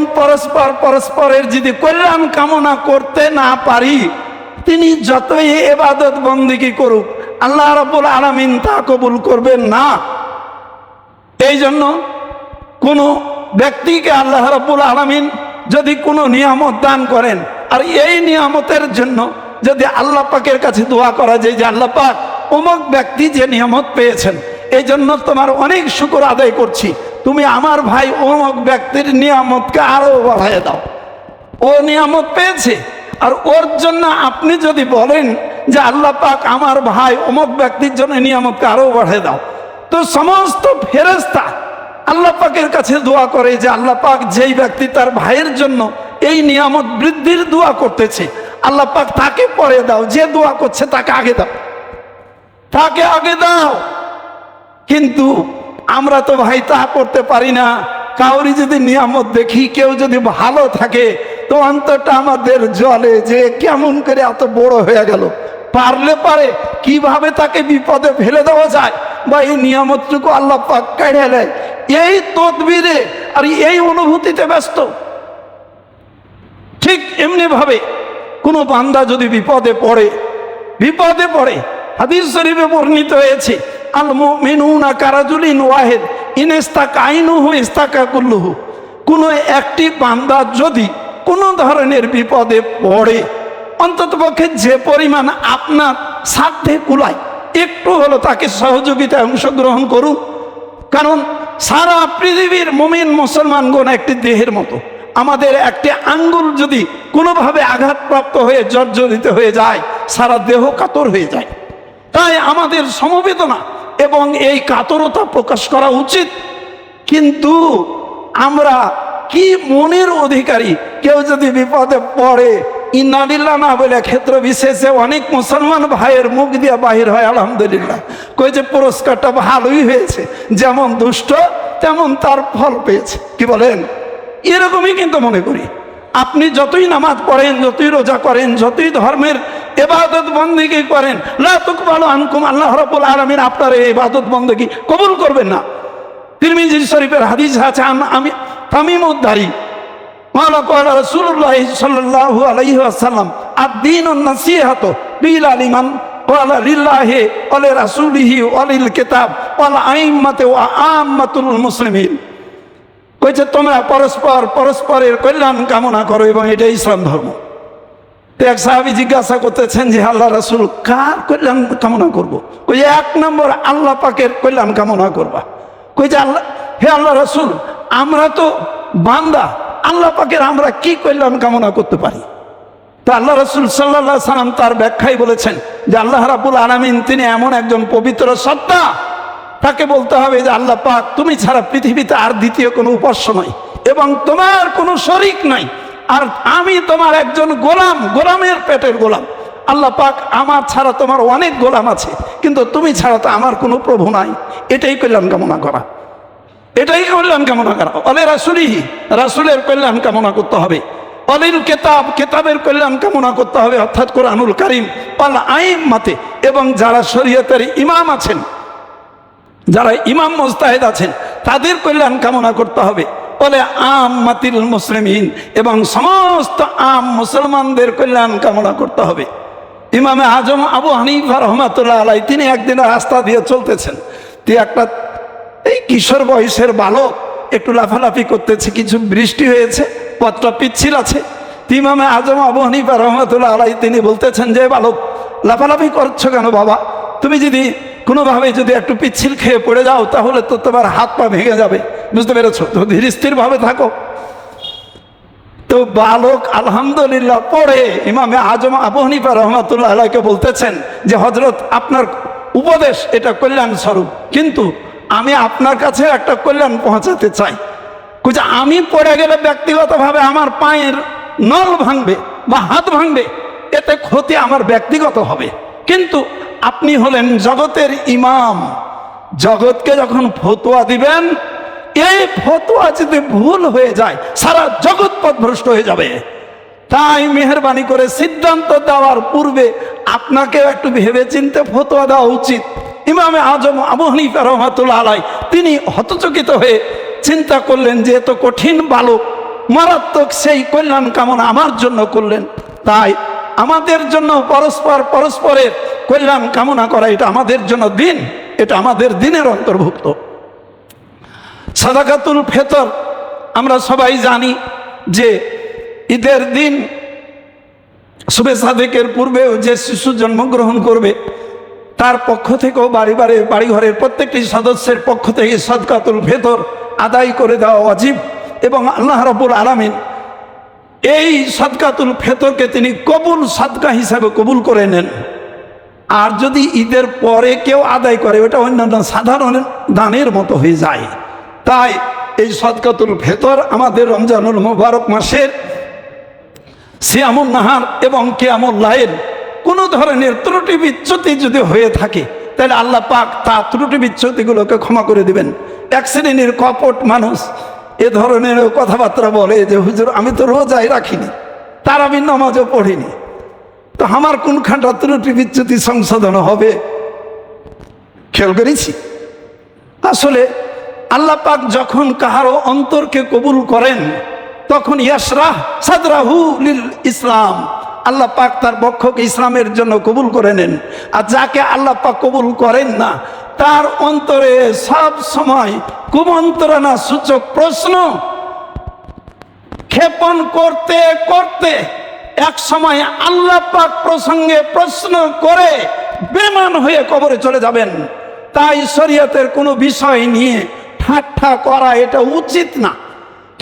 পরস্পরের যদি কল্যাণ কামনা করতে না পারি, তিনি যতই ইবাদত বন্দেগী করুক আল্লাহ রাব্বুল আলামিন তা কবুল করবেন না। এই জন্য কোনো ব্যক্তিকে আল্লাহ রাব্বুল আলামিন যদি কোনো নিয়ামত দান করেন, আর এই নিয়ামতের জন্য যদি আল্লাহ পাকের কাছে দোয়া করা যায় যে আল্লাহ পাক অমুক ব্যক্তি যে নিয়ামত পেয়েছেন, এই জন্য তোমার অনেক শুকর আদায় করছি, তুমি আমার ভাই অমুক ব্যক্তির নিয়ামতকে আরো বাড়ায় দাও। ও নিয়ামত পেয়েছে, আর ওর জন্য আপনি যদি বলেন যে আল্লাহ পাক আমার ভাই অমুক ব্যক্তির জন্য নিয়ামতকে আরো বাড়ায় দাও, তো সমস্ত ফেরেশতা আল্লাহ পাকের কাছে দোয়া করে যে আল্লাহ পাক যেই ব্যক্তি তার ভাইয়ের জন্য এই নিয়ামত বৃদ্ধির দোয়া করতেছে, আল্লাহ পাক তাকে পরে দাও, যে দোয়া করছে তাকে আগে দাও, তাকে আগে দাও। কিন্তু আমরা তো ভাই তা করতে পারি না, কাউরি যদি নিয়ামত দেখি, কেউ যদি ভালো থাকে, তো অন্তরটা আমাদের জলে যে কেমন করে এত বড় হয়ে গেল। পারলে পারে কিভাবে তাকে বিপদে ফেলে দেওয়া যায়, বা এই নিয়ামতটুকু আল্লাহ পাক কেড়ে নেয়, এই তদবিরে আর এই অনুভূতিতে ব্যস্ত। ঠিক এমনি ভাবে কোনো বান্দা যদি বিপদে পড়ে, হাদিস শরীফে বর্ণিত হয়েছে, আল মুমিনুনা কারাজুলিন ওয়াহিদ ইন ইস্তাকা আইনুহু ইস্তাকা কুল্লুহু। কোনো একটি বান্দা যদি কোনো ধরনের বিপদে পড়ে, অন্ততপক্ষে যে পরিমাণ আপনার সাধ্যে কুলায়, একটু হলো তাকে সহযোগিতায় অংশগ্রহণ করুন। কারণ সারা পৃথিবীর মুমিন মুসলমানগণ একটি দেহের মতো। আমাদের একটি আঙ্গুল যদি কোনোভাবে আঘাতপ্রাপ্ত হয়ে জর্জরিত হয়ে যায়, সারা দেহ কাতর হয়ে যায়। তাই আমাদের সমবেদনা এবং এই কাতরতা প্রকাশ করা উচিত। কিন্তু আমরা কি মনের অধিকারী, কেউ যদি বিপদে পড়ে ইন্নালিল্লাহ না বলে ক্ষেত্র বিশেষে অনেক মুসলমান ভাইয়ের মুখ দিয়ে বাহির হয় আলহামদুলিল্লাহ, কই যে পুরস্কারটা ভালোই হয়েছে, যেমন দুষ্ট তেমন তার ফল পেয়েছে। কি বলেন? এরকমই কিন্তু মনে করি। আপনি যতই নামাজ পড়েন, যতই রোজা করেন, যতই ধর্মের ইবাদত বন্দেগী করেন, লা তুকবালু আনকুম, আল্লাহ রাব্বুল আলামিন আপনার এই ইবাদত বন্দেগী কবুল করবেন না। তিরমিজি শরীফের হাদিস আছে, আমি তামিমুদ দারি মালা ক্বালা রাসূলুল্লাহ সাল্লাল্লাহু আলাইহি ওয়াসাল্লাম আদ-দীনুন নাসিহাতু বিলা লিমান ক্বালা লিল্লাহি ওয়া লিরাসূলিহি ওয়া লিল কিতাব ওয়াল আইম্মাতি ওয়া আম্মাতুল মুসলিমিন। কইছে তোমরা পরস্পরের কল্যাণ কামনা করো এবং এটা ইসলাম ধর্ম। তো এক সাহাবী জিজ্ঞাসা করতেছেন যে আল্লাহ রাসূল, কার কল্যাণ কামনা করব? কই এক নম্বর আল্লাহ পাকের কল্যাণ কামনা করবা। কই যে আল্লাহ, হে আল্লাহ রাসূল, আমরা তো বান্দা, আল্লাহ পাকের আমরা কি কল্যাণ কামনা করতে পারি? তো আল্লাহ রাসূল সাল্লাল্লাহু আলাইহি সাল্লাম তার ব্যাখ্যায় বলেছেন যে আল্লাহ রাব্বুল আলামিন তিনি এমন একজন পবিত্র সত্তা, তাকে বলতে হবে যে আল্লাহ পাক তুমি ছাড়া পৃথিবীতে আর দ্বিতীয় কোনো উপাস্য নাই এবং তোমার কোনো শরীক নাই, আর আমি তোমার একজন গোলাম, গোলামের পেটের গোলাম। আল্লাহ পাক আমার ছাড়া তোমার অনেক গোলাম আছে, কিন্তু তুমি ছাড়া তো আমার কোনো প্রভু নাই। এটাই কল্যাণ কামনা করা, এটাই কল্যাণ কামনা করা। অলে রাসূলিহি, রাসূলের কল্যাণ কামনা করতে হবে। অলিল কিতাব, কিতাবের কল্যাণ কামনা করতে হবে, অর্থাৎ কোরআনুল কারীম। ওয়াল আইম্মাতে, এবং যারা শরীয়তের ইমাম আছেন, যারা ইমাম মুজতাহিদ আছেন, তাদের কল্যাণ কামনা করতে হবে। বলে আম্মাতিল মুসলিমিন, এবং সমস্ত আম মুসলমানদের কল্যাণ কামনা করতে হবে। ইমামে আজম আবু হানিফা রহমাতুল্লাহ আলাইহি তিনি একদিন রাস্তা দিয়ে চলতেছেন, একটা এই কিশোর বয়সের বালক একটু লাফালাফি করতেছে, কিছু বৃষ্টি হয়েছে, পথটা পিচ্ছিল আছে। ইমামে আজম আবু হানিফা রহমাতুল্লাহ আলাইহি তিনি বলতেছেন যে বালক, লাফালাফি করছো কেন বাবা? তুমি যদি কোনোভাবে যদি একটু পিচ্ছিল খেয়ে পড়ে যাও, তাহলে তো তোমার হাত পা ভেঙে যাবে, বুঝতে পেরেছো? তো ধীর স্থির ভাবে থাকো। তো বালক আলহামদুলিল্লাহ পড়ে ইমামে আজম আবু হানিফা রহমাতুল্লাহ আলাইহিকে বলতেছেন যে হযরত, আপনার উপদেশ এটা কল্যাণ স্বরূপ, কিন্তু আমি আপনার কাছে একটা কল্যাণ পৌঁছাতে চাই। যে আমি পড়ে গেলে ব্যক্তিগতভাবে আমার পায়ের নল ভাঙবে বা হাত ভাঙবে, এতে ক্ষতি আমার ব্যক্তিগত হবে, কিন্তু আপনি হলেন জগতের ইমাম, জগৎকে যখন ফতোয়া দিবেন, এই ফতোয়া যদি ভুল হয়ে যায় সারা জগৎ পথভ্রষ্ট হয়ে যাবে। তাই মেহেরবানি করে সিদ্ধান্ত দেওয়ার পূর্বে আপনাকে একটু ভেবে চিন্তে ফতোয়া দেওয়া উচিত। ইমামে আজম আবু হানিফা রহমাতুল্লাহ আলাইহি তিনি হতচকিত হয়ে চিন্তা করলেন যে এত কঠিন বালক মারাত্মক সেই কল্যাণ কামনা আমার জন্য করলেন। তাই আমাদের জন্য পরস্পরের কল্যাণ কামনা করা এটা আমাদের জন্য দিন, এটা আমাদের দিনের অন্তর্ভুক্ত। সাদাকাতুল ফিতর আমরা সবাই জানি যে ঈদের দিন শুবে সাদেকের পূর্বেও যে শিশু জন্মগ্রহণ করবে তার পক্ষ থেকেও বাড়িঘরের প্রত্যেকটি সদস্যের পক্ষ থেকে সাদকাতুল ফিতর আদায় করে দেওয়া ওয়াজিব, এবং আল্লাহ রাব্বুল আলামিন এই সাদকাতুল ফিতরকে তিনি কবুল সাদকা হিসাবে কবুল করে নেন। আর যদি ঈদের পরে কেউ আদায় করে, ওটা অন্যান্য সাধারণ দানের মতো হয়ে যায়। তাই এই সাদকাতুল ফিতর আমাদের রমজানুল মুবারক মাসের সিয়ামুন নাহার এবং কিয়ামুল লাইল কোনো ধরনের ত্রুটি বিচ্যুতি যদি হয়ে থাকে, তাহলে আল্লাহ পাক তা ত্রুটি বিচ্যুতিগুলোকে ক্ষমা করে দিবেন। এক শ্রেণীর কপট মানুষ এ ধরনের কথাবার্তা বলে যে হুজুর আমি তো রোজাই রাখিনি, তারাবির নামাজও পড়িনি, তো আমার কোনখানটা ত্রুটি বিচ্যুতি সংশোধন হবে? খেয়াল করেছি আসলে আল্লাহ পাক যখন কাহারও অন্তরকে কবুল করেন তখন ইয়াশরাহ সাদরাহু লিল ইসলাম, আল্লাহ পাক তার বক্ষকে ইসলামের জন্য কবুল করে নেন। আর যাকে আল্লাহ পাক কবুল করেন না তার অন্তরে সব সময় কুমন্ত্রণা সূচক প্রশ্ন ক্ষেপণ করতে করতে এক সময় আল্লাহ পাক প্রসঙ্গে প্রশ্ন করে বেমান হয়ে কবরে চলে যাবেন। তাই শরীয়তের কোনো বিষয় নিয়ে ঠাট্টা করা এটা উচিত না।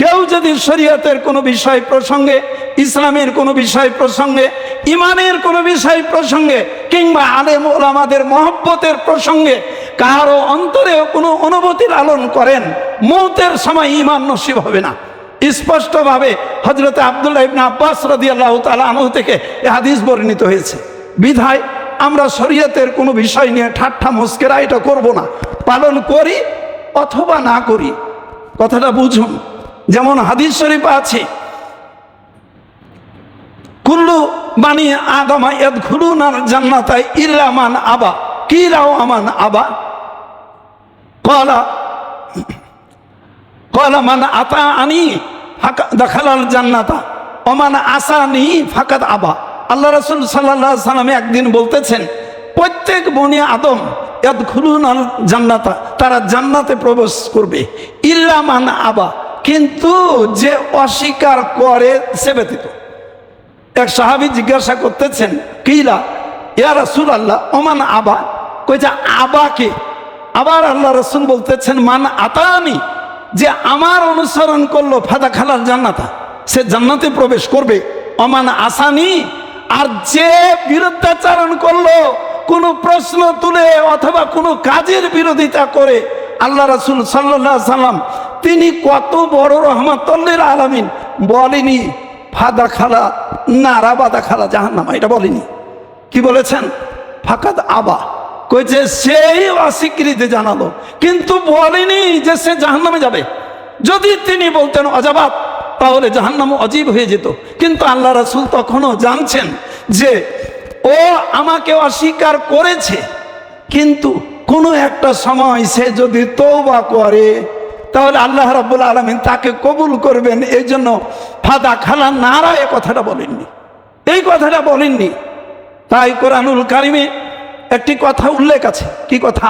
কেউ যদি শরীয়তের কোনো বিষয় প্রসঙ্গে, ইসলামের কোনো বিষয় প্রসঙ্গে, ইমানের কোনো বিষয় প্রসঙ্গে কিংবা আলেম ওলামাদের মহব্বতের প্রসঙ্গে কারো অন্তরে কোনো অনুভূতি লালন করেন, মৌতের সময় ঈমান নসিব হবে না। স্পষ্টভাবে হযরত আব্দুল্লাহ ইবনে আব্বাস রাদিয়াল্লাহু তাআলা আনহু থেকে এই হাদিস বর্ণিত হয়েছে। বিধায় আমরা শরীয়তের কোনো বিষয় নিয়ে ঠাট্টা মস্কেরা এটা করব না, পালন করি অথবা না করি। কথাটা বুঝুন। যেমন হাদিস শরীফ আছে, কুল্লু বানি আদমা ইয়াদখুলুনাল জান্নাতা ইল্লা মান আবা, কিলা ওয়া মান আবা, ক্বালা মান আতাআনি দাখালাল জান্নাতা ওয়া মান আসানি ফাকাদ আবা। আল্লাহ রাসূল সাল্লাল্লাহু আলাইহি ওয়াসাল্লাম একদিন বলতেছেন, প্রত্যেক বনি আদম ইয়াদখুলুনাল জান্নাতা, তারা জান্নাতে প্রবেশ করবে, ইল্লা মান আবা, কিন্তু যে অস্বীকার করে সে ব্যতীত। এক সাহাবী জিজ্ঞাসা করতেছেন, কিলা ইয়া রাসূলুল্লাহ ওমান আবা, কইছে আবাকে? আবার আল্লাহ রাসূল বলতেছেন, মান আতানি, যে আমার অনুসরণ করলো ফাদা খালাল জান্নাতা, সে জান্নাতে প্রবেশ করবে। ওমান আসানি, আর যে বিরুদ্ধাচরণ করলো, কোনো প্রশ্ন তুলে অথবা কোনো কাজের বিরোধিতা করে, আল্লাহ রাসূল সাল্লাল্লাহু আলাইহি সাল্লাম তিনি কত বড় রহমাতুল লিল আলামিন, বলেনি ফাদা খালা নারা বাদা খালা জাহান্নাম, এটা বলেনি। কি বলেছেন? ফাকাদ আবা, কইছে সেই অস্বীকৃতি জানালো, কিন্তু বলেনি যে সে জাহান্নামে যাবে। যদি তিনি বলতেন অজাবাত, তাহলে জাহান্নাম অজীব হয়ে যেত। কিন্তু আল্লাহ রাসূল তখনও জানছেন যে ও আমাকে অস্বীকার করেছে, কিন্তু কোনো একটা সময় সে যদি তওবা করে তাহলে আল্লাহ রাব্বুল আলামিন তাকে কবুল করবেন। এই জন্য ফাদা খালা নারা এ কথাটা বলেননি, এই কথাটা বলেননি। তাই কোরআনুল কারিমে একটি কথা উল্লেখ আছে। কি কথা?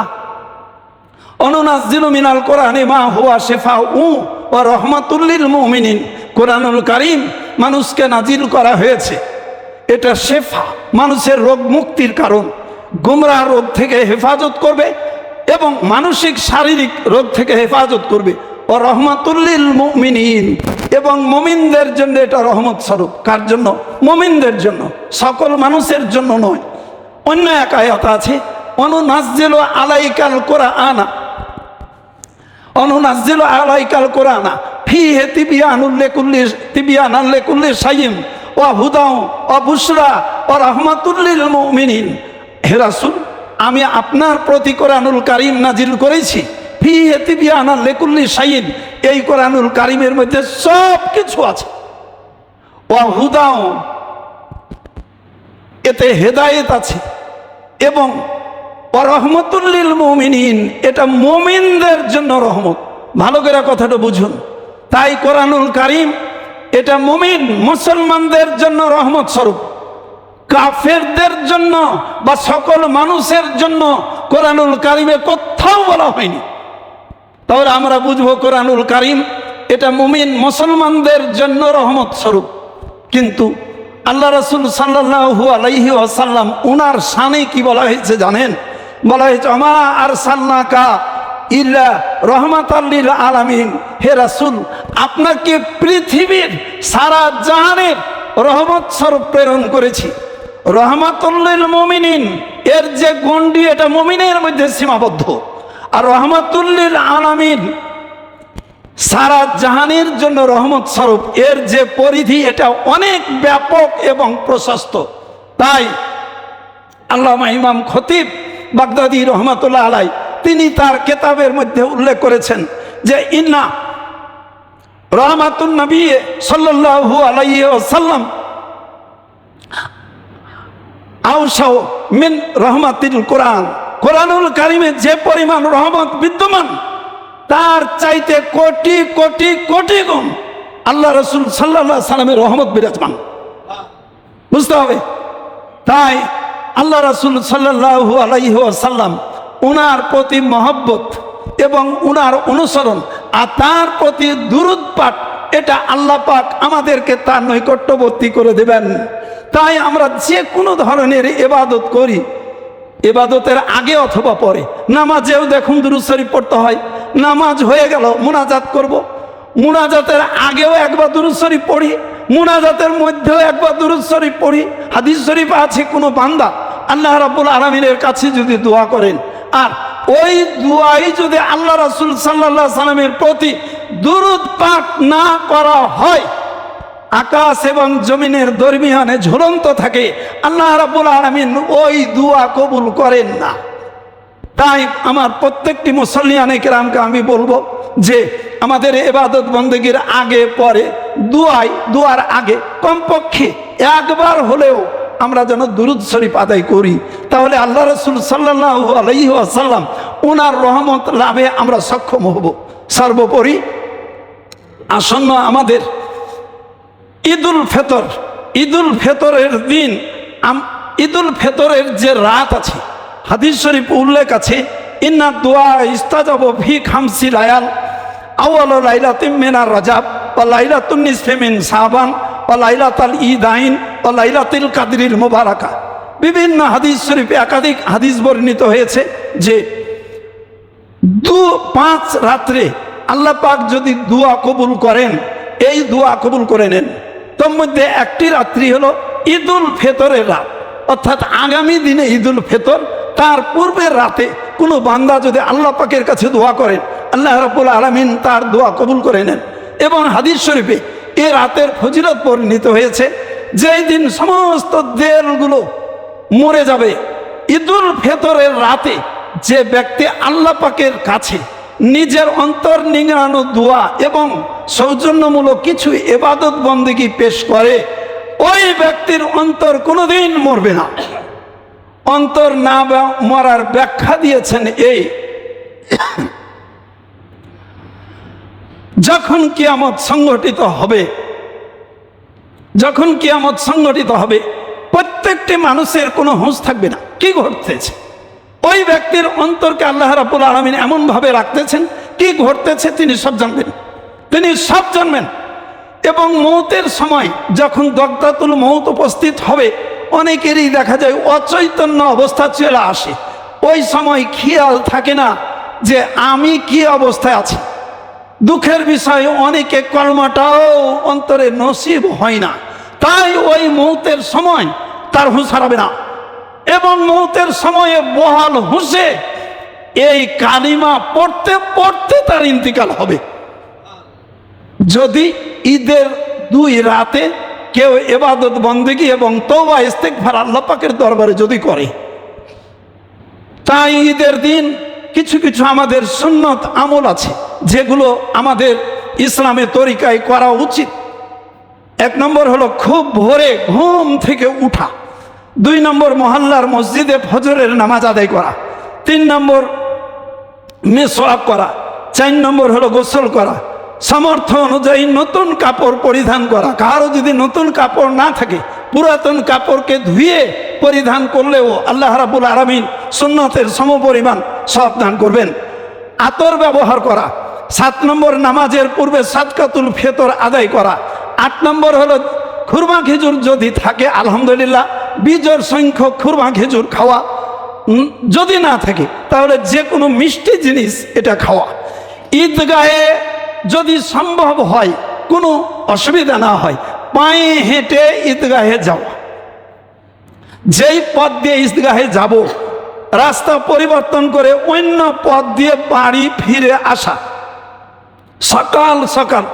অনুনাজ্জিলু মিনাল কোরআনি মা হুয়া শিফাউ ওয়া রাহমাতুল লিল মুমিনিন। কোরআনুল কারিম মানুষকে নাজিল করা হয়েছে, এটা শেফা, মানুষের রোগ মুক্তির কারণ, গুমরাহ রোগ থেকে হেফাজত করবে এবং মানসিক শারীরিক রোগ থেকে হেফাজত করবে। ও রহমাতুল লিল মুমিনিন, এবং মুমিনদের জন্য এটা রহমত স্বরূপ। কার জন্য? মুমিনদের জন্য, সকল মানুষের জন্য নয়। অন্য এক আয়াত আছে, অনুনাজ্জিলু আলাইকাল কোরআনা, অনুনাজ্জিলু আলাইকাল কোরআনা ফীহি তিবয়ানুল লিকুল্লি শাইইন ওয়া হুদাও ওয়া বুশরা ওয়া রাহমাতুল লিল মুমিনিন। হে রাসূল, আমি আপনার প্রতি কোরআনুল কারীম নাজিল করেছি, ফীহি তিবয়ানুল লিকুল্লি শাইইন, এই কোরআনুল কারীমের মধ্যে সব কিছু আছে। ওয়া হুদাও, এতে হেদায়েত আছে, এবং ওয়া রাহমাতুল লিল মুমিনিন, এটা মুমিনদের জন্য রহমত। ভালো করে কথাটা বুঝুন। তাই কোরআনুল কারীম এটা মুমিন মুসলমানদের জন্য রহমত স্বরূপ, কাফেরদের জন্য বা সকল মানুষের জন্য কোরআনুল কারীমে কোথাও বলা হয়নি। তাহলে আমরা বুঝবো কোরআনুল কারীম এটা মুমিন মুসলমানদের জন্য রহমত স্বরূপ। কিন্তু আল্লাহ রাসূল সাল্লাল্লাহু আলাইহি ওয়াসাল্লাম উনার শানে কি বলা হয়েছে জানেন? বলা হয়েছে আমা আরসালনাকা ইল্লা রাহমাতাল লিল আলামিন। হে রাসূল, আপনাকে পৃথিবীর সারা জাহানের রহমত স্বরূপ প্রেরণ করেছি। রহমাতুল লিল মুমিনিন, এর যে গণ্ডি এটা মুমিনের মধ্যে সীমাবদ্ধ, আর রহমাতুল লিল আলামিন সারা জাহানের জন্য রহমত স্বরূপ, এর যে পরিধি এটা অনেক ব্যাপক এবং প্রশস্ত। তাই আল্লামা ইমাম খতিব বাগদাদী রহমাতুল্লাহ আলাই তিনি তার কেতাবের মধ্যে উল্লেখ করেছেন যে ইন্না রহমাতুন নবী সাল্লাল্লাহু আলাইহি ওয়াসাল্লাম আওসাও মিন রহমাতিল কোরআন, কোরআনুল কারিমে যে পরিমাণ রহমত বিদ্যমান তার চাইতে কোটি কোটি কোটি গুণ আল্লাহ রাসূল সাল্লাল্লাহু আলাইহি সাল্লামের রহমত বিরাজমান। বুঝতে হবে। তাই আল্লাহ রাসূল সাল্লাল্লাহু আলাইহি ওয়াসাল্লাম ওনার প্রতি মহব্বত এবং ওনার অনুসরণ আর তার প্রতি দুরূদ পাঠ, এটা আল্লাহ পাক আমাদেরকে তার নৈকট্যবর্তী করে দেবেন। তাই আমরা যে কোনো ধরনের ইবাদত করি, ইবাদতের আগে অথবা পরে, নামাজেও দেখুন দুরূদ শরীফ পড়তে হয়। নামাজ হয়ে গেল মুনাজাত করব, মুনাজাতের আগেও একবার দুরূদ শরীফ পড়ি, মুনাজাতের মধ্যেও একবার দুরূদ শরীফ পড়ি। হাদিস শরীফ আছে কোনো বান্দা আল্লাহ রাব্বুল আলামিনের কাছে যদি দোয়া করেন আর ওই দোয়াই যদি আল্লাহ রাসূল সাল্লাল্লাহু আলাইহি সাল্লামের প্রতি দুরূদ পাঠ না করা হয়, আকাশ এবং জমিনের দরমিয়ানে ঝুলন্ত থাকে, আল্লাহ রাব্বুল আলামিন ওই দোয়া কবুল করেন না। তাই আমার প্রত্যেকটি মুসল্লিয়ানে কেরামকে আমি বলবো যে আমাদের ইবাদত বন্দেগীর আগে পরে দোয়ার আগে কমপক্ষে একবার হলেও আমরা যেন দুরূদ শরীফ আদায় করি, তাহলে আল্লাহ রাসূল সাল্লাল্লাহু আলাইহি ওয়াসাল্লাম ওনার রহমত লাভে আমরা সক্ষম হব। সর্বোপরি আসন্ন আমাদের ঈদুল ফিতর, ঈদুল ফিতরের দিন, ঈদুল ফিতরের যে রাত আছে হাদিস শরীফ উল্লেখ আছে, ইন্না দুআ ইস্তাজাবু ফি খামসি লায়াল আউয়ালু লাইলাতিন মিনার রজব ওয়া লাইলাতুন নিসফি মিন শাবান ওয়া লাইলাতুল ঈদাইন ওয়া লাইলাতুল কাদরিল মুবারাকা। বিভিন্ন হাদিস শরীফে একাধিক হাদিস বর্ণিত হয়েছে যে 5 রাত্রে আল্লাহ পাক যদি দোয়া কবুল করেন, এই দোয়া কবুল করে নেন। তোর মধ্যে একটি রাত্রি হলো ঈদুল ফিতরের রাত, অর্থাৎ আগামী দিনে ঈদুল ফিতর, তার পূর্বের রাতে কোনো বান্দা যদি আল্লাহ পাকের কাছে দোয়া করেন, আল্লাহ রাব্বুল আলামিন তার দোয়া কবুল করে নেন। এবং হাদিস শরীফে এ রাতের ফজিলত বর্ণিত হয়েছে, যেই দিন সমস্ত দেলগুলো মরে যাবে, ঈদুল ফিতরের রাতে যে ব্যক্তি আল্লাহ পাকের কাছে নিজের অন্তর নিংড়ানো দোয়া এবং সৌজন্যমূলক কিছু ইবাদত বন্দেগী পেশ করে, ওই ব্যক্তির অন্তর কোনোদিন মরবে না। অন্তর না মরার ব্যাখ্যা দিয়েছেন এই, যখন কিয়ামত সংগঠিত হবে, যখন কিয়ামত সংগঠিত হবে প্রত্যেকটি মানুষের কোনো হুঁশ থাকবে না কি ঘটতেছে। ওই ব্যক্তির অন্তরকে আল্লাহ রাব্বুল আলামিন এমন ভাবে রাখতেছেন, কি ঘটতেছে তিনি সব জানবেন, তিনি সব জানবেন। এবং মৌতের সময় যখন দগ্ধাতুল মৌত উপস্থিত হবে, অনেকেরই দেখা যায় অচৈতন্য অবস্থা চলে আসে। ওই সময় খেয়াল থাকে না যে আমি কি অবস্থায় আছি। দুঃখের বিষয় অনেকে কলমাটাও অন্তরে নসিব হয় না। তাই ওই মৌতের সময় তার হুঁশ হারাবে না, এবং মৌতের সময়ে বহাল হুঁশে এই কালিমা পড়তে পড়তে তার ইন্তিকাল হবে। যদি ঈদের 2 রাতে কেউ ইবাদত বন্দেগী এবং তওবা ইস্তেগফার আল্লাহ পাকের দরবারে যদি করে, তাই ঈদের দিন কিছু কিছু আমাদের সুন্নত আমল আছে যেগুলো আমাদের ইসলামের তরিকায় করা উচিত। 1 নম্বর হলো খুব ভোরে ঘুম থেকে উঠা, 2 নম্বর মহল্লার মসজিদে ফজরের নামাজ আদায় করা, 3 নম্বর মিসওয়াক করা, 4 নম্বর হলো গোসল করা, সামর্থ্য অনুযায়ী নতুন কাপড় পরিধান করা। কারো যদি নতুন কাপড় না থাকে, পুরাতন কাপড়কে ধুয়ে পরিধান করলেও আল্লাহ রাব্বুল আলামিন সুন্নতের সমপরিমাণ সওয়াব দান করবেন। আতর ব্যবহার করা। 7 নম্বর নামাজের পূর্বে সাদকাতুল ফিতর আদায় করা। 8 নম্বর হলো খুরমা খেজুর যদি থাকে আলহামদুলিল্লাহ, বিজোড় সংখ্যক খুরমা খেজুর খাওয়া। যদি না থাকে তাহলে যে কোনো মিষ্টি জিনিস এটা খাওয়া। ঈদগাহে যদি সম্ভব হয়, কোনো অসুবিধা না হয়, পায়ে হেঁটে ঈদগাহে যাওয়া। যেই পথ দিয়ে ঈদগাহে যাব, রাস্তা পরিবর্তন করে অন্য পথ দিয়ে বাড়ি ফিরে আসা, সকাল সকাল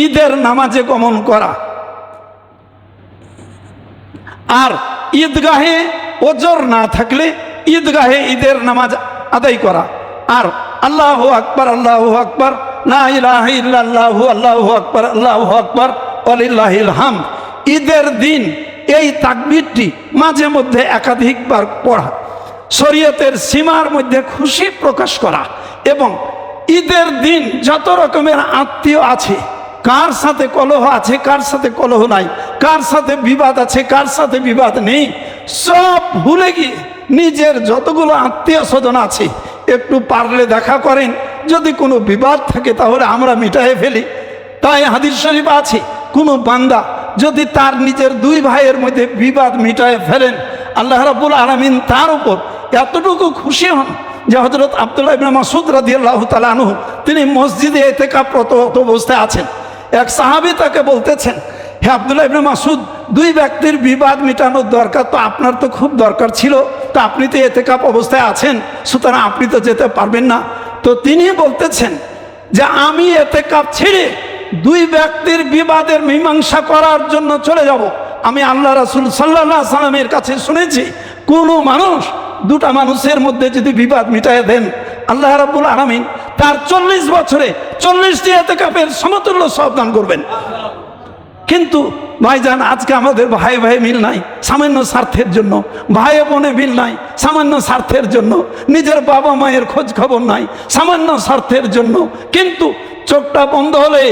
ঈদের নামাজে গমন করা। আর ঈদগাহে ওজর না থাকলে ঈদগাহে ঈদের নামাজ আদায় করা। আর আল্লাহু আকবার, আল্লাহু আকবার, লা ইলাহা ইল্লাল্লাহু আল্লাহু আকবার আল্লাহু আকবার ওয়ালিল্লাহিল হামদ। ঈদের দিন এই তাকবীরটি মাঝে মধ্যে একাধিকবার পড়া, শরীয়তের সীমার মধ্যে খুশি প্রকাশ করা, এবং ঈদের দিন যত রকমের আত্মীয় আছে, কার সাথে কলহ আছে, কার সাথে কলহ নাই, কার সাথে বিবাদ আছে, কার সাথে বিবাদ নেই, সব ভুলে গিয়ে নিজের যতগুলো আত্মীয় স্বজন আছে একটু পারলে দেখা করেন। যদি কোনো বিবাদ থাকে তাহলে আমরা মিটায়ে ফেলি। তাই হাদিস শরীফ আছে, কোনো বান্দা যদি তার নিজের দুই ভাইয়ের মধ্যে বিবাদ মিটায়ে ফেলেন, আল্লাহ রাব্বুল আলামিন তার উপর এতটুকু খুশি হন যে হযরত আব্দুল্লাহ ইবনে মাসউদ রাদিয়াল্লাহু তাআলা আনহু তিনি মসজিদে ইতিকাফরত অবস্থায় আছেন। এক সাহাবী তাকে বলতেছেন, হে আব্দুল্লাহ ইবনে মাসউদ, দুই ব্যক্তির বিবাদ মিটানোর দরকার তো আপনার তো খুব দরকার ছিল, তো আপনি তো ইতিকাফ অবস্থায় আছেন, সুতরাং আপনি তো যেতে পারবেন না। তো তিনি বলতেছেন যে আমি ইতিকাফ ছেড়ে দুই ব্যক্তির বিবাদের মীমাংসা করার জন্য চলে যাব। আমি আল্লাহ রাসূল সাল্লাল্লাহু আলাইহি সাল্লামের কাছে শুনেছি, কোনো মানুষ দুটা মানুষের মধ্যে যদি বিবাদ মিটায় দেন, আল্লাহ রাব্বুল আলামিন তার 40 বছরে 40টি ইতিকাফের সমতুল্য সওয়াব দান করবেন। কিন্তু ভাইজান, আজকে আমাদের ভাই ভাই মিল নাই সামান্য স্বার্থের জন্য, ভাই বোনে মিল নাই সামান্য স্বার্থের জন্য, নিজের বাবা মায়ের খোঁজ খবর নাই সামান্য স্বার্থের জন্য। কিন্তু চোখটা বন্ধ হলে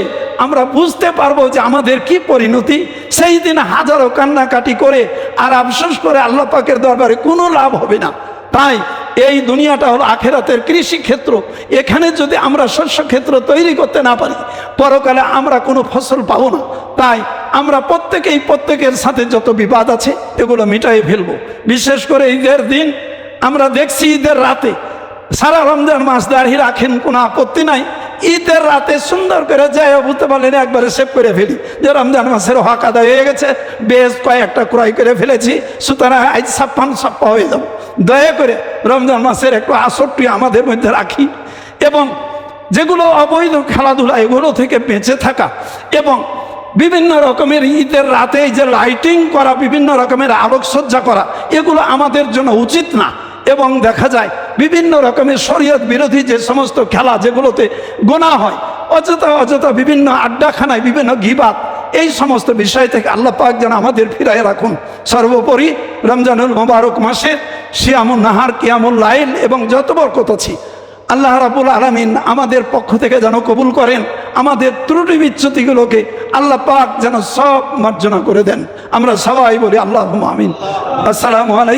আমরা বুঝতে পারবো যে আমাদের কি পরিণতি। সেই দিন হাজারো কান্নাকাটি করে আর আফসোস করে আল্লাহ পাকের দরবারে কোনো লাভ হবে না। তাই এই দুনিয়াটা হলো আখেরাতের কৃষি ক্ষেত্র। এখানে যদি আমরা শস্য ক্ষেত্র তৈরি করতে না পারি, পরকালে আমরা কোনো ফসল পাবো না। তাই আমরা প্রত্যেকের সাথে যত বিবাদ আছে এগুলো মিটাই ফেলবো। বিশেষ করে ঈদের দিন আমরা দেখছি, ঈদের রাতে সারা রমজান মাস দাঁড়িয়ে রাখেন, কোনো আপত্তি নাই, ঈদের রাতে সুন্দর করে যায় বুঝতে পারলেন একবারে সেভ করে ফেলি যে রমজান মাসের হক আদায় হয়ে গেছে, বেশ কয়েকটা ক্রয় করে ফেলেছি, সুতরাং আজ ছাপ্পা হয়ে যাব। দয়া করে রমজান মাসের একটু আসরটি আমাদের মধ্যে রাখি, এবং যেগুলো অবৈধ খেলাধুলা এগুলো থেকে বেঁচে থাকা, এবং বিভিন্ন রকমের ঈদের রাতে এই যে লাইটিং করা, বিভিন্ন রকমের আলোকসজ্জা করা, এগুলো আমাদের জন্য উচিত না। এবং দেখা যায় বিভিন্ন রকমের শরীয়ত বিরোধী যে সমস্ত খেলা যেগুলোতে গোনা হয়, অযথা বিভিন্ন আড্ডাখানায় বিভিন্ন গীবাত, এই সমস্ত বিষয় থেকে আল্লাহ পাক যেন আমাদের ফিরায় রাখুন। সর্বোপরি রমজানুল মোবারক মাসে সিয়ামুন নাহার, কিয়ামুল লাইল এবং যত বরকত আছে আল্লাহ রাব্বুল আলামিন আমাদের পক্ষ থেকে যেন কবুল করেন। আমাদের ত্রুটি বিচ্যুতিগুলোকে আল্লাহ পাক যেন সব মার্জনা করে দেন। আমরা সবাই বলি আল্লাহুম্মা আমিন। আসসালামু আলাইকুম।